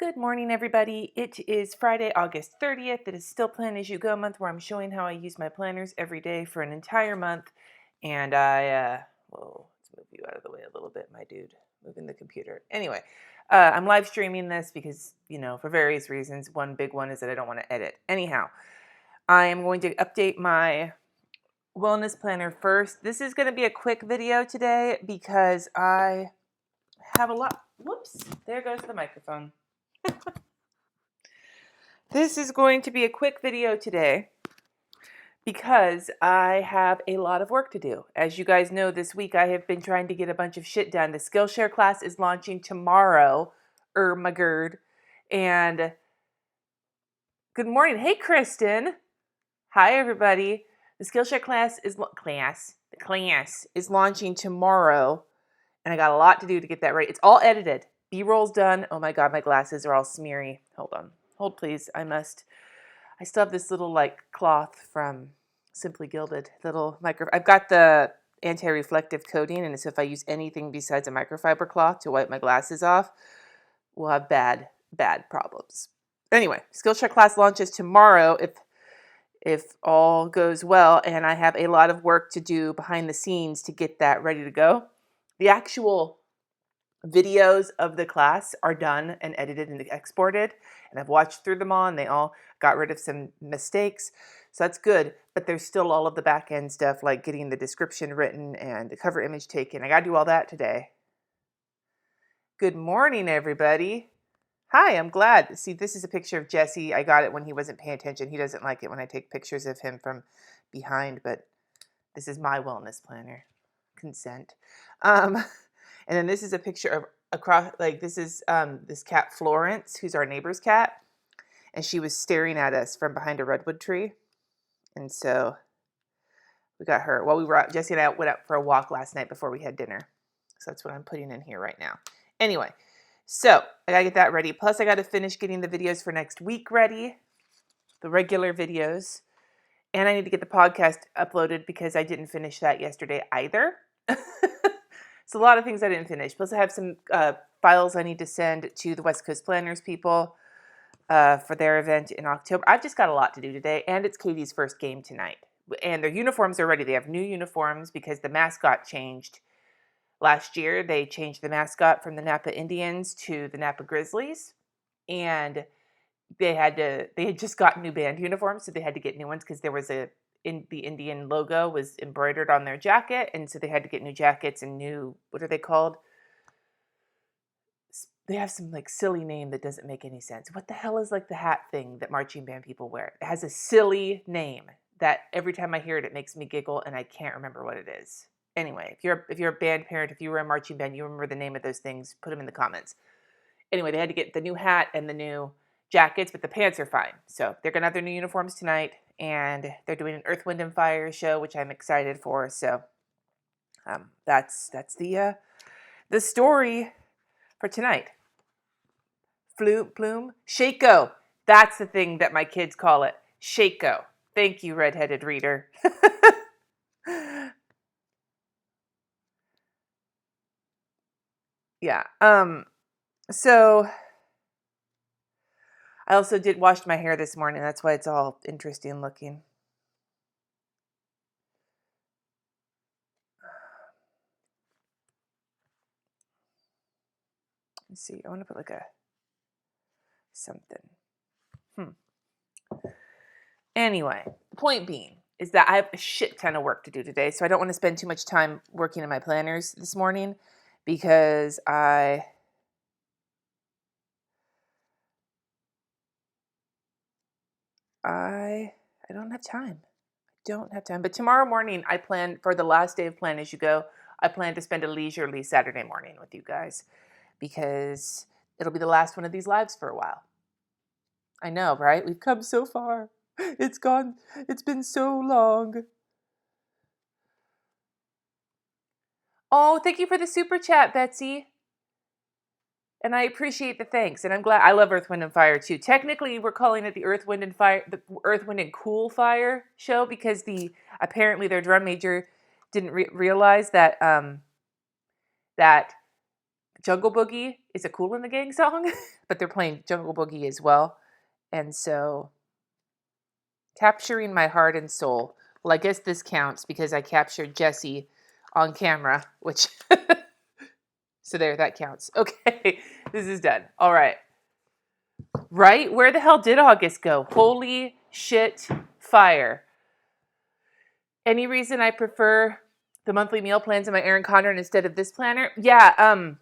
Good morning, everybody. It is Friday, August 30th. It is still Plan As You Go month, where I'm showing how I use my planners every day for an entire month. And whoa, let's move you out of the way a little bit, my dude. Moving the computer. Anyway, I'm live streaming this because, for various reasons. One big one is that I don't want to edit. Anyhow, I am going to update my wellness planner first. This is going to be a quick video today because I have a lot. Whoops, there goes the microphone. This is going to be a quick video today because I have a lot of work to do. As you guys know, this week I have been trying to get a bunch of shit done. The Skillshare class is launching tomorrow, my gird. And good morning. Hey, Kristen. Hi, everybody. The Skillshare class is launching tomorrow, and I got a lot to do to get that ready. It's all edited. B-roll's done. Oh my God, my glasses are all smeary. Hold on. Hold, please. I still have this little cloth from Simply Gilded, little I've got the anti-reflective coating, and so if I use anything besides a microfiber cloth to wipe my glasses off, we'll have bad problems. Anyway, Skillshare class launches tomorrow if all goes well, and I have a lot of work to do behind the scenes to get that ready to go. The actual videos of the class are done and edited and exported, and I've watched through them all, and they all got rid of some mistakes, so that's good. But there's still all of the back end stuff, like getting the description written and the cover image taken. I gotta do all that today. Good morning, everybody. Hi, I'm glad. See, this is a picture of Jesse. I got it when he wasn't paying attention. He doesn't like it when I take pictures of him from behind, but this is my wellness planner. Consent. And then this is a picture of this is this cat Florence, who's our neighbor's cat, and she was staring at us from behind a redwood tree, and so we got her. Well, Jesse and I went out for a walk last night before we had dinner, so that's what I'm putting in here right now. Anyway, so I gotta get that ready. Plus, I gotta finish getting the videos for next week ready, the regular videos, and I need to get the podcast uploaded because I didn't finish that yesterday either. It's a lot of things I didn't finish. Plus, I have some files I need to send to the West Coast Planners people for their event in October. I've just got a lot to do today, and it's Katie's first game tonight. And their uniforms are ready. They have new uniforms because the mascot changed last year. They changed the mascot from the Napa Indians to the Napa Grizzlies, and they had just got new band uniforms, so they had to get new ones because there was the Indian logo was embroidered on their jacket, and so they had to get new jackets and new, what are they called? They have some silly name that doesn't make any sense. What the hell is the hat thing that marching band people wear? It has a silly name that every time I hear it, it makes me giggle, and I can't remember what it is. Anyway, if you're a band parent, if you were a marching band, you remember the name of those things, put them in the comments. Anyway, they had to get the new hat and the new jackets, but the pants are fine. So they're gonna have their new uniforms tonight, and they're doing an Earth, Wind, and Fire show, which I'm excited for. So that's the story for tonight. Plume, Shako. That's the thing that my kids call it, Shako. Thank you, redheaded reader. Yeah. So I also did wash my hair this morning. That's why it's all interesting looking. Let's see. I want to put something. Anyway, the point being is that I have a shit ton of work to do today, so I don't want to spend too much time working in my planners this morning because I don't have time. But tomorrow morning, I plan for the last day of Plan As You Go. I plan to spend a leisurely Saturday morning with you guys because it'll be the last one of these lives for a while. I know, right? We've come so far. It's been so long. Oh, thank you for the super chat, Betsy. And I appreciate the thanks. And I'm glad. I love Earth, Wind, and Fire too. Technically, we're calling it the Earth, Wind, and Cool Fire show because apparently their drum major didn't realize that that Jungle Boogie is a Kool in the Gang song, but they're playing Jungle Boogie as well. And so, capturing my heart and soul. Well, I guess this counts because I captured Jessie on camera, which, so there, that counts. Okay, this is done. All right. Right? Where the hell did August go? Holy shit, fire. Any reason I prefer the monthly meal plans in my Erin Condren instead of this planner? Yeah,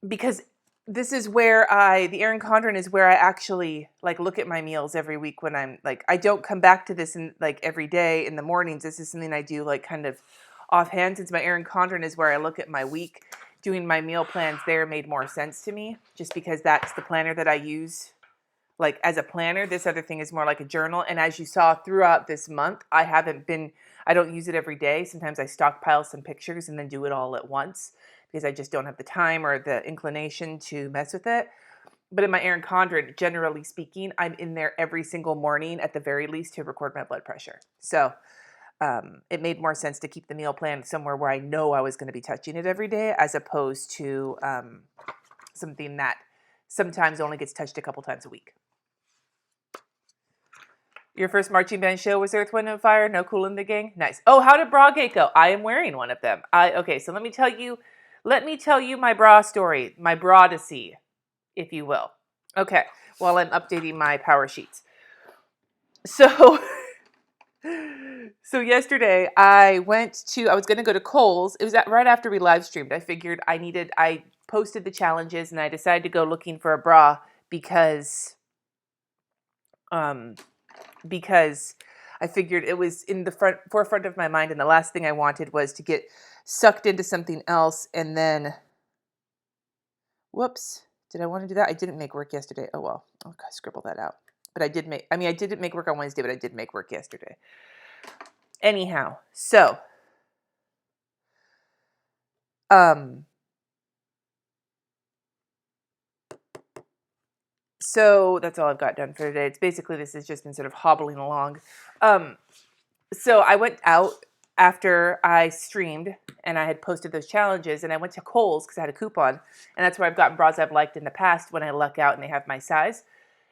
because this is where the Erin Condren is where I actually like look at my meals every week when I'm like, I don't come back to this in like every day in the mornings. This is something I do like kind of offhand, since my Erin Condren is where I look at my week. Doing my meal plans there made more sense to me just because that's the planner that I use. Like as a planner, this other thing is more like a journal. And as you saw throughout this month, I don't use it every day. Sometimes I stockpile some pictures and then do it all at once because I just don't have the time or the inclination to mess with it. But in my Erin Condren, generally speaking, I'm in there every single morning at the very least to record my blood pressure. So it made more sense to keep the meal plan somewhere where I know I was going to be touching it every day as opposed to something that sometimes only gets touched a couple times a week. Your first marching band show was Earth, Wind & Fire, no Kool in the Gang? Nice. Oh, how did Brawgate go? I am wearing one of them. Okay, so let me tell you my bra story, my bra-dacy, if you will. Okay, while I'm updating my power sheets. So yesterday I was going to go to Kohl's. It was right after we live streamed. I figured I posted the challenges and I decided to go looking for a bra because I figured it was in the forefront of my mind, and the last thing I wanted was to get sucked into something else and then, whoops, did I want to do that? I didn't make work yesterday. Oh, well, okay, scribble that out. But I didn't make work on Wednesday, but I did make work yesterday. Anyhow, so that's all I've got done for today. This has just been sort of hobbling along. So I went out after I streamed and I had posted those challenges, and I went to Kohl's because I had a coupon, and that's where I've gotten bras I've liked in the past when I luck out and they have my size,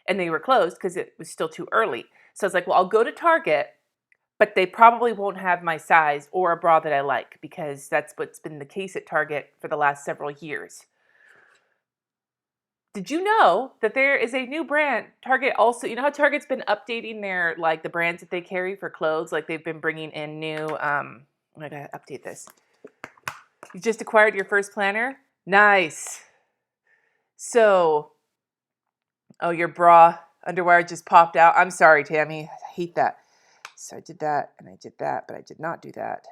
and they were closed because it was still too early. So I was like, well, I'll go to Target, but they probably won't have my size or a bra that I like because that's what's been the case at Target for the last several years. Did you know that there is a new brand? Target also, you know how Target's been updating their, like the brands that they carry for clothes? Like they've been bringing in new, I gotta update this. You just acquired your first planner? Nice. So, oh, your bra underwire just popped out. I'm sorry, Tammy. I hate that. So I did that and I did that, but I did not do that.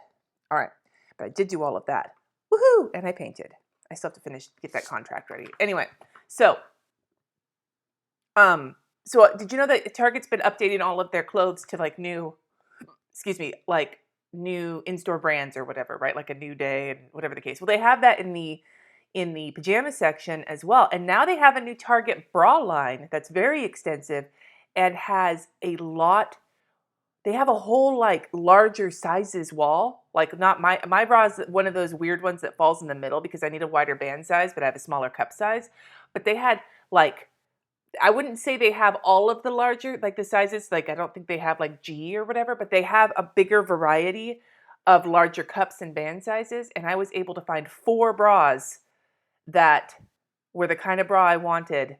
All right. But I did do all of that. Woohoo! And I painted. I still have to get that contract ready. Anyway. So did you know that Target's been updating all of their clothes to like new in-store brands or whatever, right? Like a New Day and whatever the case. Well, they have that in the pajama section as well. And now they have a new Target bra line that's very extensive and has they have a whole like larger sizes wall. Like not my bra is one of those weird ones that falls in the middle because I need a wider band size, but I have a smaller cup size. But they had like, I wouldn't say they have all of the larger, like the sizes, like I don't think they have like G or whatever, but they have a bigger variety of larger cups and band sizes. And I was able to find 4 bras that were the kind of bra I wanted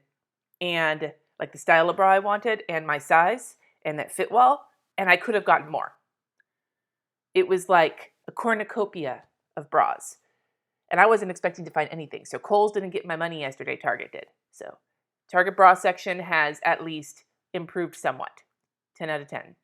and like the style of bra I wanted and my size and that fit well. And I could have gotten more. It was like a cornucopia of bras. And I wasn't expecting to find anything. So Kohl's didn't get my money yesterday, Target did. So Target bra section has at least improved somewhat. 10 out of 10.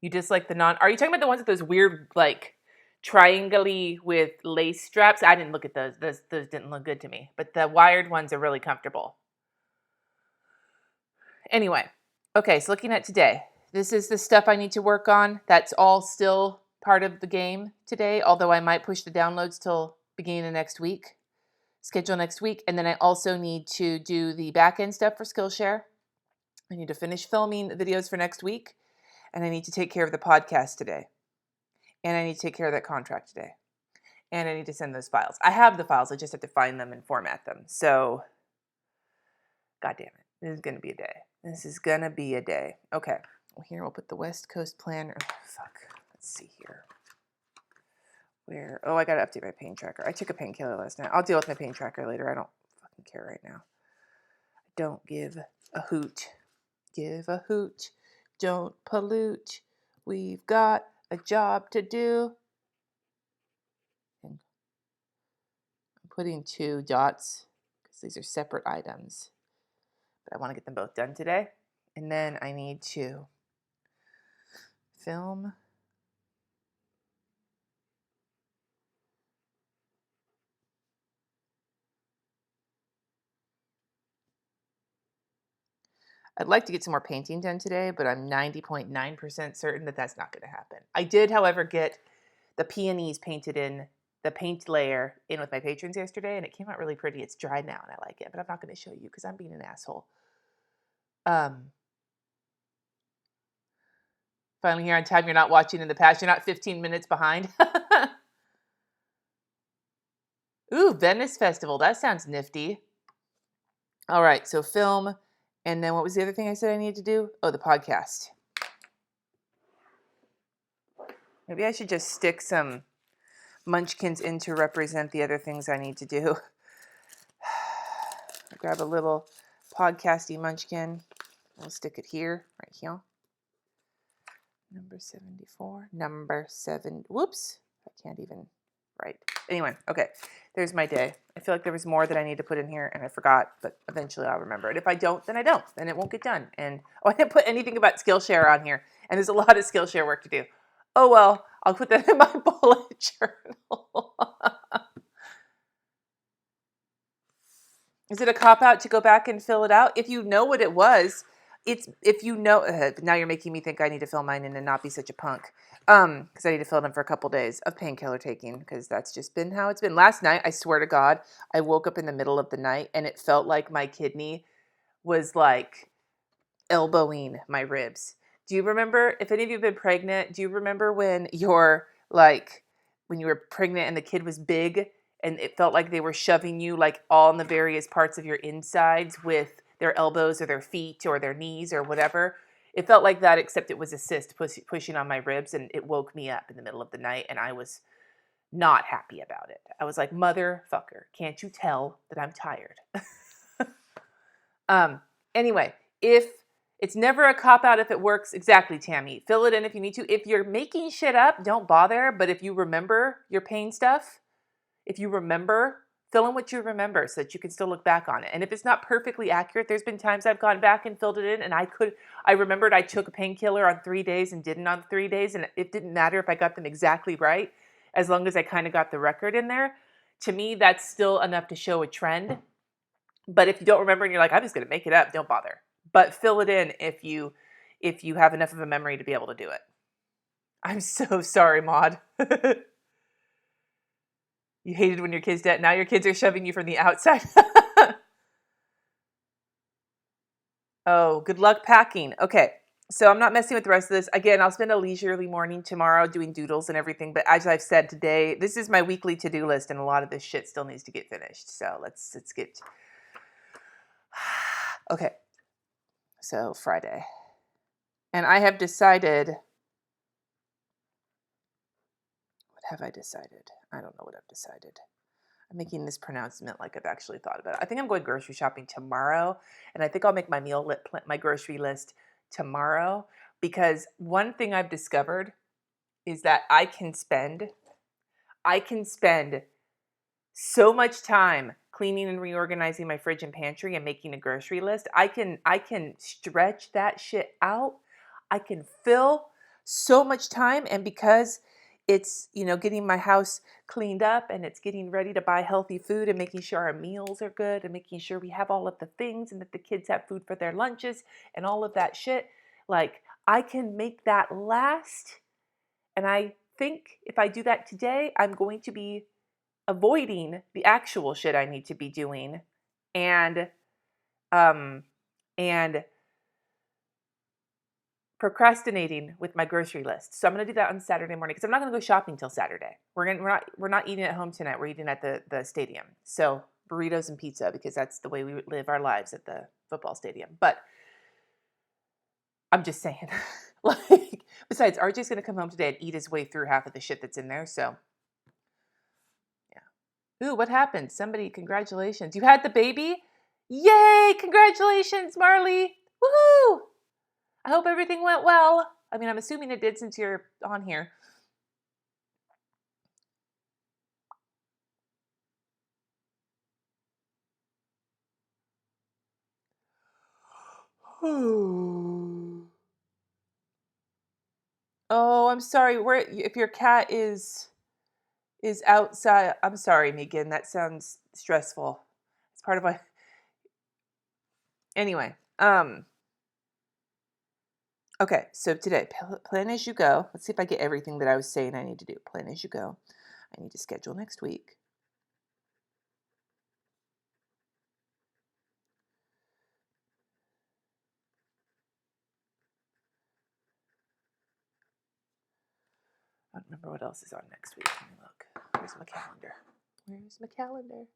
You just like are you talking about the ones with those weird, like, triangle-y with lace straps? I didn't look at those. Those didn't look good to me. But the wired ones are really comfortable. Anyway, okay, so looking at today. This is the stuff I need to work on. That's all still part of the game today, although I might push the downloads till beginning of next week. Schedule next week. And then I also need to do the back-end stuff for Skillshare. I need to finish filming the videos for next week. And I need to take care of the podcast today. And I need to take care of that contract today. And I need to send those files. I have the files. I just have to find them and format them. So, God damn it. This is going to be a day. This is going to be a day. Okay. Well, here we'll put the West Coast planner. Oh, fuck. Let's see here. Where? Oh, I got to update my pain tracker. I took a painkiller last night. I'll deal with my pain tracker later. I don't fucking care right now. Don't give a hoot. Give a hoot. Don't pollute. We've got a job to do. And I'm putting 2 dots because these are separate items. But I want to get them both done today. And then I need to film. I'd like to get some more painting done today, but I'm 90.9% certain that that's not going to happen. I did, however, get the peonies painted in, the paint layer in with my patrons yesterday, and it came out really pretty. It's dry now, and I like it, but I'm not going to show you because I'm being an asshole. Finally here on time. You're not watching in the past. You're not 15 minutes behind. Ooh, Venice Festival. That sounds nifty. All right, so film. And then what was the other thing I said I needed to do? Oh, the podcast. Maybe I should just stick some munchkins in to represent the other things I need to do. Grab a little podcasty munchkin. We'll stick it here, right here. Number 74. Number 7. Whoops. I can't even write. Anyway, okay. There's my day. I feel like there was more that I need to put in here, and I forgot, but eventually I'll remember it. If I don't, then I don't. Then it won't get done. And I didn't put anything about Skillshare on here, and there's a lot of Skillshare work to do. Oh, well, I'll put that in my bullet journal. Is it a cop-out to go back and fill it out? If you know what it was, if you know, now you're making me think I need to fill mine in and not be such a punk. Because I need to fill them for a couple days of painkiller taking, because that's just been how it's been. Last night, I swear to God, I woke up in the middle of the night and it felt like my kidney was like elbowing my ribs. Do you remember, if any of you have been pregnant, do you remember when you're like, when you were pregnant and the kid was big and it felt like they were shoving you like all in the various parts of your insides with their elbows or their feet or their knees or whatever? It felt like that, except it was a cyst pushing on my ribs, and it woke me up in the middle of the night, and I was not happy about it. I was like, motherfucker, can't you tell that I'm tired? Anyway, if it's never a cop-out if it works, exactly, Tammy. Fill it in if you need to. If you're making shit up, don't bother, but if you remember your pain stuff, if you remember, fill in what you remember so that you can still look back on it. And if it's not perfectly accurate, there's been times I've gone back and filled it in, and I remembered I took a painkiller on 3 days and didn't on 3 days, and it didn't matter if I got them exactly right, as long as I kind of got the record in there. To me, that's still enough to show a trend. But if you don't remember and you're like, I'm just going to make it up, don't bother. But fill it in if you have enough of a memory to be able to do it. I'm so sorry, Maud. You hated when your kids did. Now your kids are shoving you from the outside. Oh, good luck packing. Okay, so I'm not messing with the rest of this. Again, I'll spend a leisurely morning tomorrow doing doodles and everything. But as I've said today, this is my weekly to-do list, and a lot of this shit still needs to get finished. So let's get... Okay, so Friday. And I have decided... What have I decided? I don't know what I've decided. I'm making this pronouncement like I've actually thought about it. I think I'm going grocery shopping tomorrow, and I think I'll make my my grocery list tomorrow, because one thing I've discovered is that I can spend so much time cleaning and reorganizing my fridge and pantry and making a grocery list. I can stretch that shit out. I can fill so much time, and because it's, getting my house cleaned up, and it's getting ready to buy healthy food, and making sure our meals are good, and making sure we have all of the things, and that the kids have food for their lunches and all of that shit. Like, I can make that last. And I think if I do that today, I'm going to be avoiding the actual shit I need to be doing, and procrastinating with my grocery list. So I'm going to do that on Saturday morning because I'm not going to go shopping till Saturday. We're not eating at home tonight. We're eating at the stadium. So burritos and pizza because that's the way we live our lives at the football stadium. But I'm just saying, like, besides, RJ's going to come home today and eat his way through half of the shit that's in there. So, yeah. Ooh, what happened? Somebody, congratulations. You had the baby? Yay! Congratulations, Marley. Woohoo! I hope everything went well. I mean, I'm assuming it did since you're on here. Oh, I'm sorry. If your cat is outside, I'm sorry, Megan. That sounds stressful. It's part of my anyway. Okay, so today, plan as you go. Let's see if I get everything that I was saying I need to do. Plan as you go. I need to schedule next week. I don't remember what else is on next week. Let me look. Where's my calendar? Where's my calendar?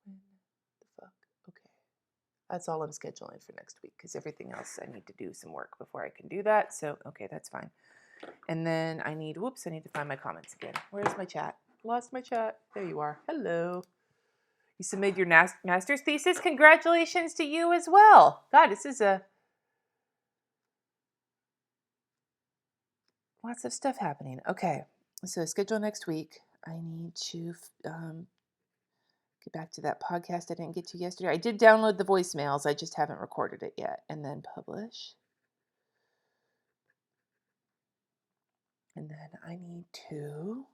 When the fuck? Okay. That's all I'm scheduling for next week because everything else I need to do some work before I can do that. So, okay, that's fine. And then I need to find my comments again. Where's my chat? Lost my chat. There you are. Hello. You submitted your master's thesis? Congratulations to you as well. God, this is lots of stuff happening. Okay, so schedule next week. I need to get back to that podcast I didn't get to yesterday. I did download the voicemails. I just haven't recorded it yet. And then publish. And then I need to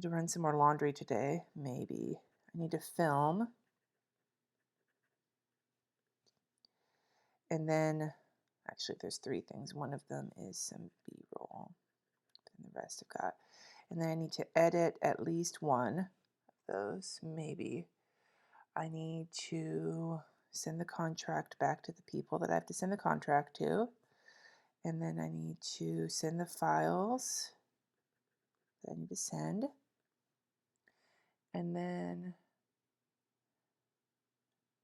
run some more laundry today, maybe. I need to film. And then, actually, there's 3 things. One of them is some B-roll. And the rest I've got. And then I need to edit at least one of those, maybe. I need to send the contract back to the people that I have to send the contract to. And then I need to send the files that I need to send. And then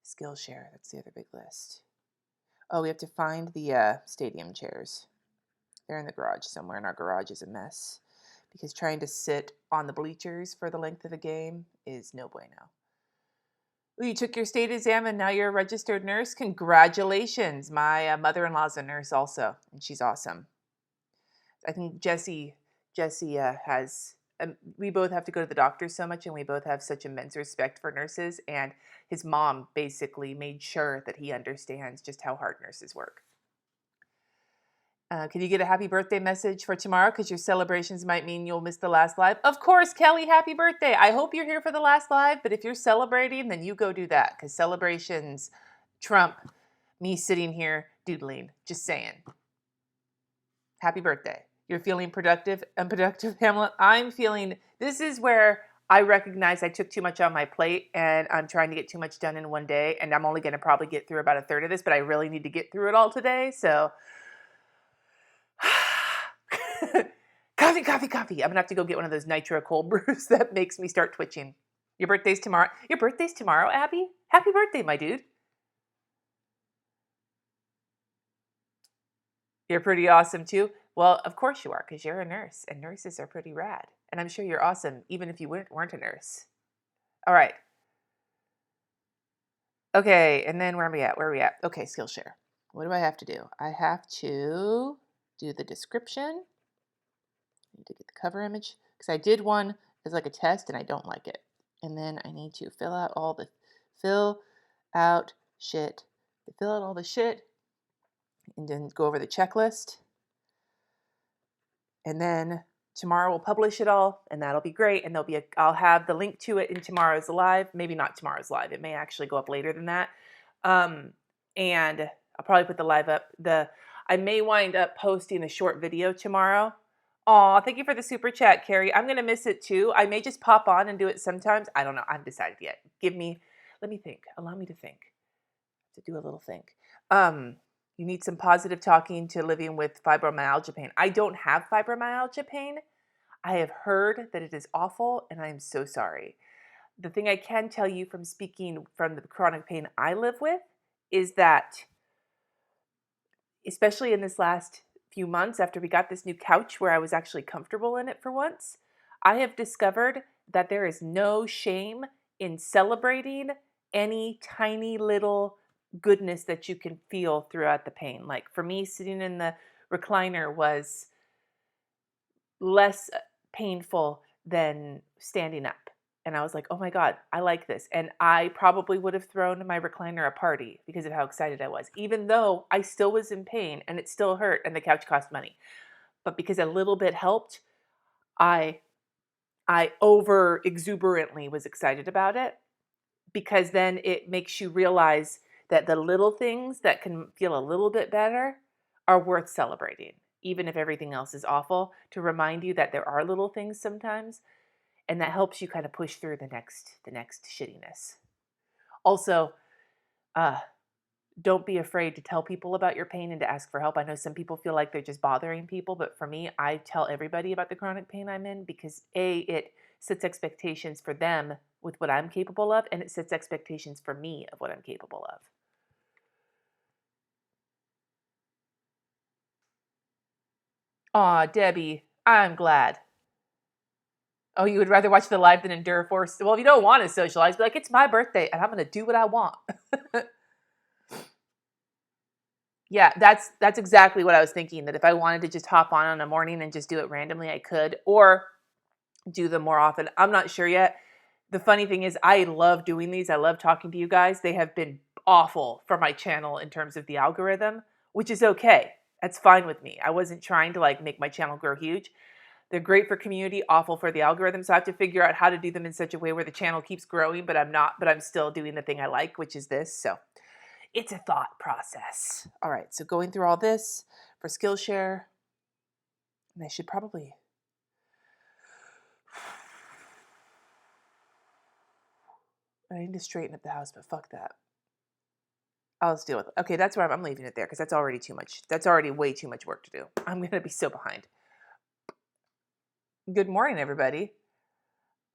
Skillshare, that's the other big list. Oh, we have to find the stadium chairs. They're in the garage somewhere, and our garage is a mess. Because trying to sit on the bleachers for the length of a game is no bueno. Ooh, you took your state exam and now you're a registered nurse? Congratulations. My mother-in-law's a nurse also, and she's awesome. I think Jesse has, we both have to go to the doctor so much, and we both have such immense respect for nurses, and his mom basically made sure that he understands just how hard nurses work. Can you get a happy birthday message for tomorrow? Because your celebrations might mean you'll miss the last live. Of course, Kelly, happy birthday. I hope you're here for the last live, but if you're celebrating, then you go do that, because celebrations trump me sitting here doodling. Just saying. Happy birthday. You're feeling productive, unproductive, Hamlet? I'm feeling, this is where I recognize I took too much on my plate and I'm trying to get too much done in one day, and I'm only going to probably get through about a third of this, but I really need to get through it all today, so coffee. I'm going to have to go get one of those nitro cold brews that makes me start twitching. Your birthday's tomorrow. Your birthday's tomorrow, Abby? Happy birthday, my dude. You're pretty awesome, too. Well, of course you are, because you're a nurse, and nurses are pretty rad. And I'm sure you're awesome, even if you weren't a nurse. All right. Okay, and then where are we at? Okay, Skillshare. What do I have to do? I have to do the description. I need to get the cover image, because I did one as like a test, and I don't like it. And then I need to fill out all the shit, and then go over the checklist. And then tomorrow we'll publish it all, and that'll be great. And I'll have the link to it in tomorrow's live. Maybe not tomorrow's live. It may actually go up later than that. And I'll probably put the live up. I may wind up posting a short video tomorrow. Aw, thank you for the super chat, Carrie. I'm going to miss it too. I may just pop on and do it sometimes. I don't know. I haven't decided yet. Let me think. Allow me to think. To do a little think. You need some positive talking to living with fibromyalgia pain. I don't have fibromyalgia pain. I have heard that it is awful, and I am so sorry. The thing I can tell you from speaking from the chronic pain I live with is that, especially in this last few months after we got this new couch where I was actually comfortable in it for once, I have discovered that there is no shame in celebrating any tiny little goodness that you can feel throughout the pain. Like for me, sitting in the recliner was less painful than standing up. And I was like, oh my God, I like this. And I probably would have thrown my recliner a party because of how excited I was, even though I still was in pain and it still hurt and the couch cost money. But because a little bit helped, I over exuberantly was excited about it, because then it makes you realize that the little things that can feel a little bit better are worth celebrating, even if everything else is awful, to remind you that there are little things sometimes. And that helps you kind of push through the next shittiness. Also, don't be afraid to tell people about your pain and to ask for help. I know some people feel like they're just bothering people, but for me, I tell everybody about the chronic pain I'm in because it sets expectations for them with what I'm capable of, and it sets expectations for me of what I'm capable of. Aw, Debbie, I'm glad. Oh, you would rather watch the live than endure forced. Well, if you don't want to socialize, be like, it's my birthday and I'm going to do what I want. Yeah, that's exactly what I was thinking, that if I wanted to just hop on a morning and just do it randomly, I could, or do them more often. I'm not sure yet. The funny thing is I love doing these. I love talking to you guys. They have been awful for my channel in terms of the algorithm, which is okay. That's fine with me. I wasn't trying to like make my channel grow huge. They're great for community, awful for the algorithm. So I have to figure out how to do them in such a way where the channel keeps growing, but I'm still doing the thing I like, which is this. So it's a thought process. All right, so going through all this for Skillshare, and I should probably, I need to straighten up the house, but fuck that. I'll just deal with it. Okay, that's where I'm leaving it there because that's already too much. That's already way too much work to do. I'm going to be so behind. Good morning, everybody.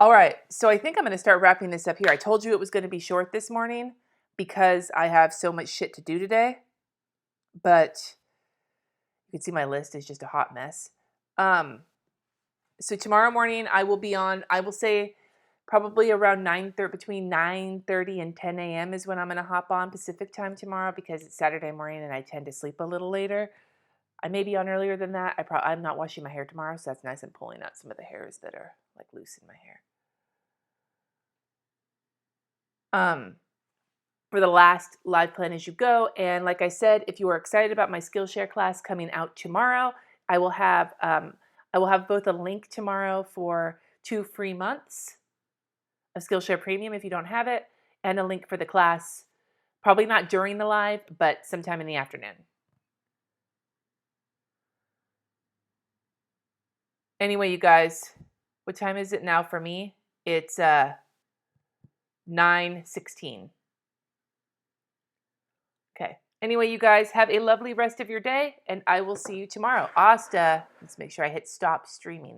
All right, so I think I'm going to start wrapping this up here. I told you it was going to be short this morning because I have so much shit to do today, but you can see my list is just a hot mess. So tomorrow morning I will be on, I will say probably around between 9:30 and 10 a.m. is when I'm going to hop on Pacific time tomorrow because it's Saturday morning and I tend to sleep a little later. I may be on earlier than that. I'm not washing my hair tomorrow, so that's nice. I'm pulling out some of the hairs that are like loose in my hair. For the last live plan as you go. And like I said, if you are excited about my Skillshare class coming out tomorrow, I will have both a link tomorrow for 2 free months of Skillshare Premium if you don't have it, and a link for the class, probably not during the live, but sometime in the afternoon. Anyway, you guys, what time is it now for me? It's 9:16. Okay. Anyway, you guys have a lovely rest of your day, and I will see you tomorrow. Asta, let's make sure I hit stop streaming.